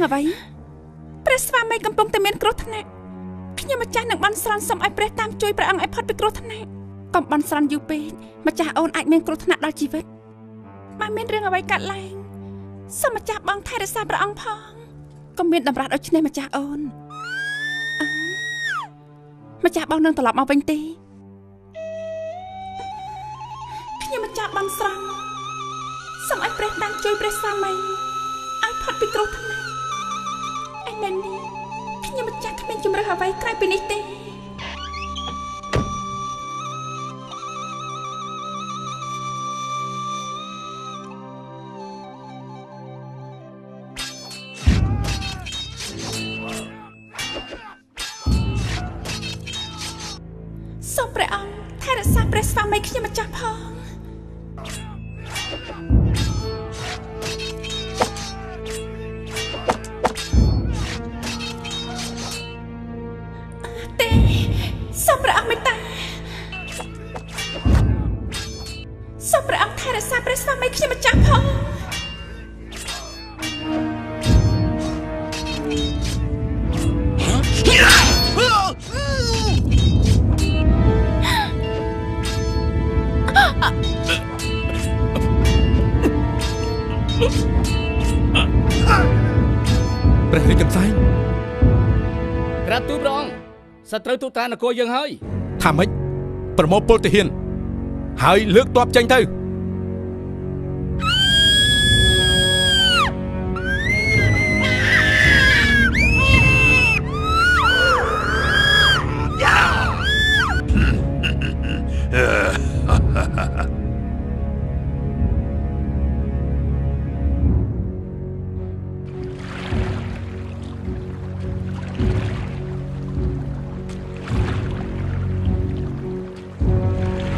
អ្វីព្រះស្វាមីកំពុងតែមានគ្រោះថ្នាក់ខ្ញុំម្ចាស់នឹងបានស្រន់សុំឲ្យព្រះតាមជួយព្រះអង្គឲ្យផុតពីគ្រោះថ្នាក់កុំបានស្រន់យូរពេកម្ចាស់អូនអាចមានគ្រោះថ្នាក់ដល់ជីវិតបានមានរឿងអ្វីកើតឡើងសូមម្ចាស់បងថែរក្សាព្រះអង្គផងកុំមានតម្រាស់ដូចនេះម្ចាស់អូនម្ចាស់បងនឹងត្រឡប់មកវិញទេខ្ញុំម្ចាស់បងស្រន់សូមឲ្យព្រះតាមជួយព្រះស្វាមីឲ្យផុតពីគ្រោះថ្នាក់ឯនៅនេះខ្ញុំម្ចាស់គ្មានជំរឿអ្វីក្រៅពីនេះទេសូមព្រះអង្គថែរក្សាព្រះស្វាមីខ្ញុំម្ចាស់ផងទេសូមព្រះអង្គមេត្តាសូមព្រះអង្គថែរក្សាព្រះស្វាមីខ្ញុំម្ចាស់ផងព្រះរាជកំសែងក្រាបទូលព្រះអង្គសត្រូវទូតានគរយើងហើយថាម៉េចប្រមូលពលទាហានហើយលើកទ័ពចេញទៅ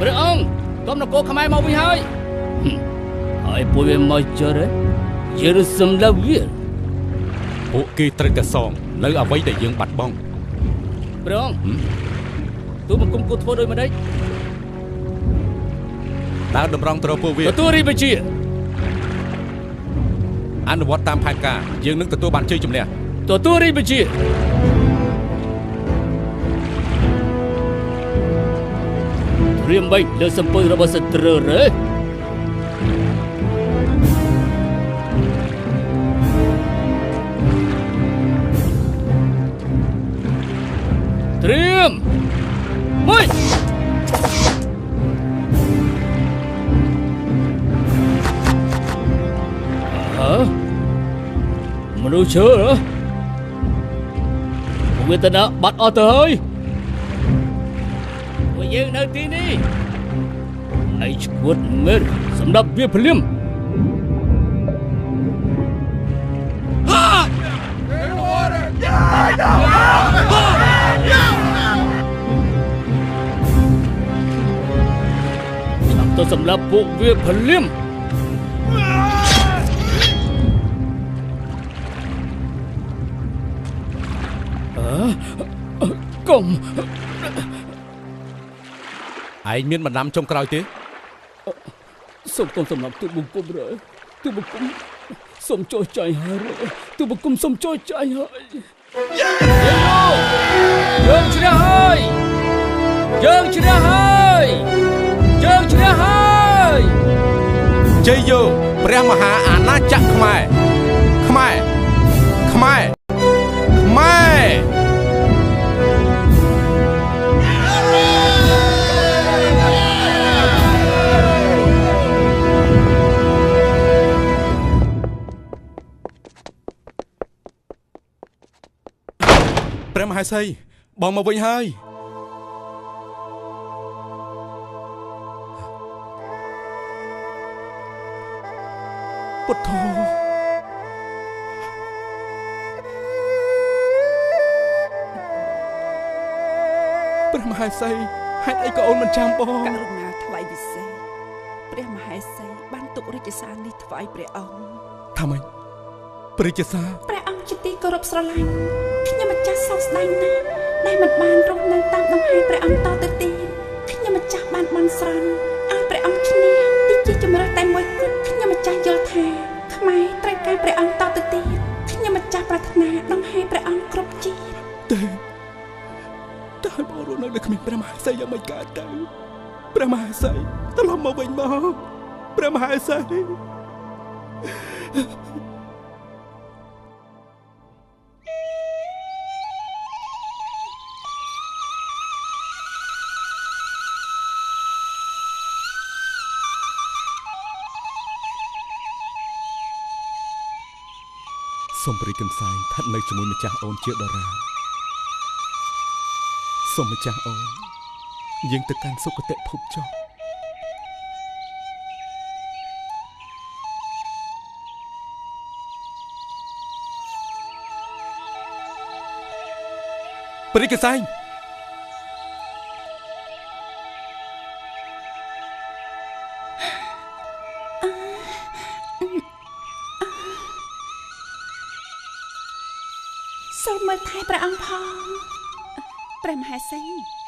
ព្រះអង្គកុំនគរខ្មែរមកវិញហើយហើយពួកវាមកចរយេរូសាឡិមវាពួកគេត្រូវតែសងនៅអ្វីដែលយើងបាត់បង់ព្រះអង្គទូបង្គំគួរធ្វើដូចម្ដេចដើរតម្រង់ត្រូវពួកវាទទួលរាជបញ្ជាអនុវត្តតាមផែនការយើងនឹងទទួលបានជ័យជំនះទទួលរាជបញ្ជាត្រៀមបីលើសំពើរបស់សត្រូវរើត្រៀមមួយមនុស្សឈើហ៎ពួកវាទៅណាបាត់អស់ទៅហើយពួកយើងនៅទីនេះហើយឈួតមើលសម្រាប់វាភ្លាមចាប់ទៅសម្រាប់ពួកវាភ្លាមកុំឯងមានបណ្ដាំចុងក្រោយទេសូមកុំសម្រាប់ទូបង្គំរើទូបង្គំសូមចូលចាយហើយទូបង្គំសូមចូលចាយហើយយើងឈ្នះហើយយើងឈ្នះហើយយើងឈ្នះហើយជ័យយោព្រះមហាអាណាចក្រខ្មែរខ្មែរខ្មែរខ្មែរព្រះមហាសីបងមកវិញហើយពុទ្ធោព្រះមហាសីហេតុអីក៏អូនមិនចាំបងករុណាថ្លៃពិសេសព្រះមហេសីបានទុករាជសារនេះថ្វាយព្រះអង្គថាម៉េចព្រះរាជសារព្រះអង្គជាទីគោរពស្រឡាញ់ខ្ញុំម្ចាស់សោកស្ដាយណាស់ដែលមិនបានរស់នៅតាមដង្ហែព្រះអង្គតទៅទៀតខ្ញុំម្ចាស់បានបន់ស្រន់ឲ្យព្រះអង្គឈ្នះទីជាជំរើសតែមួយគត់ខ្ញុំម្ចាស់យល់ថាខ្មែរត្រូវការព្រះអង្គតទៅទៀតខ្ញុំម្ចាស់ប្រាថ្ ឲ្យបងរស់នៅលើគ្មានព្រះមហាក្សត្រយ៉ាងមិនកើតទៅព្រះមហាក្សត្រត្រឡប់មកវិញមកព្រះមហាក្សត្រសូមព្រះកន្សែងស្ថិតនៅជាមួយម្ចាស់អូនជាដរាបសូមម្ចាស់អូនយើងទៅកាន់សុគតិភពចុះព្រះកន្សែងសូមមើលថែព្រះអង្គផងព្រះមហាក្សត្រ